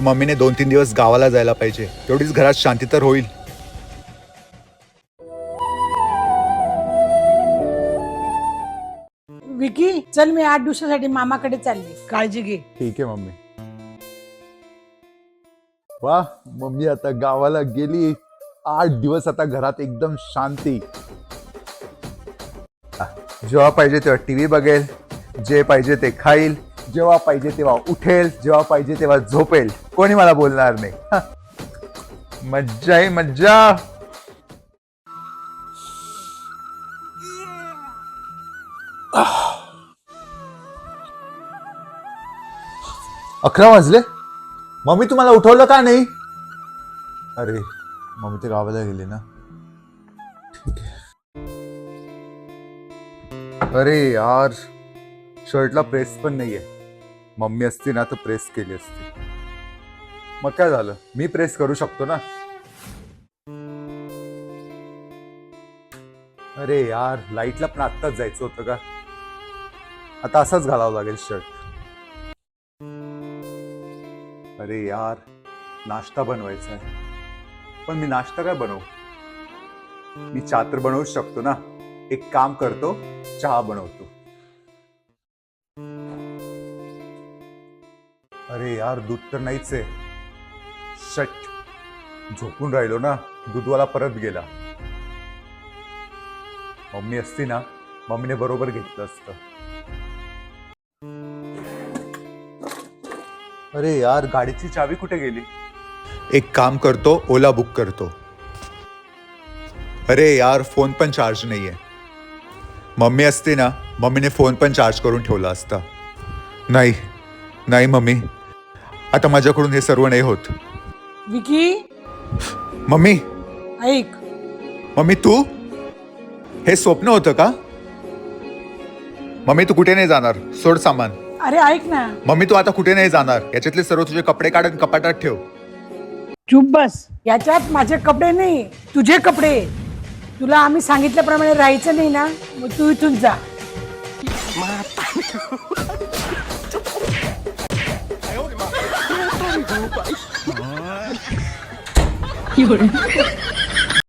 मम्मीने 2-3 दिवस गावाला जायला पाहिजे, तेवढीच घरात शांती तर होईल. विकी चल, मी 8 दिवसासाठी मामाकडे चालली. काळजी घे. ठीक आहे मम्मी. वा, मम्मी आता गावाला गेली. 8 दिवस आता घरात एकदम शांती. जेव्हा पाहिजे तेव्हा टीव्ही बघेल, जे पाहिजे ते खाईल, जेव्हा पाहिजे तेव्हा उठेल, जेव्हा पाहिजे तेव्हा झोपेल. कोणी मला बोलणार नाही. मज्जा आहे मज्जा. अकरा वाजले. मम्मी तुम्हाला उठवलं का नाही? अरे मम्मी ते गावाला गेली ना. ठीक आहे. अरे यार, शर्टला प्रेस पण नाहीये. मम्मी असती ना तर प्रेस केली असती. मग काय झालं, मी प्रेस करू शकतो ना. अरे यार, लाईटला पण आत्ताच जायचं होतं का? आता असंच घालावं लागेल शर्ट. अरे यार, नाश्ता बनवायचा आहे. पण मी नाश्ता काय बनवू? मी चहा तर बनवूच शकतो ना. एक काम करतो, चहा बनवतो. अरे यार, दूध तर नाहीच आहे. शट, झोपून राहिलो ना. दूधवाला परत गेला. मम्मी असती ना, मम्मीने बरोबर घेतलं असतं. अरे यार, गाडीची चावी कुठे गेली? एक काम करतो, ओला बुक करतो. अरे यार, फोन पण चार्ज नाहीये. मम्मी असती ना, मम्मीने फोन पण चार्ज करून ठेवला असता. नाही नाही मम्मी, आता माझ्याकडून हे सर्व नाही होत. विकी मम्मी, ऐक. मम्मी तू? हे स्वप्न होतं का? मम्मी तू कुठे नाही जाणार, सोड सामान. अरे ऐक ना. मम्मी तू आता कुठे नाही जाणार. याच्यातले सर्व तुझे कपडे काढून कपाटात ठेव. चुप बस. याच्यात माझे कपडे नाही, तुझे कपडे. तुला आम्ही सांगितल्याप्रमाणे राहायचं नाही ना, मग तू इथून जा.有人。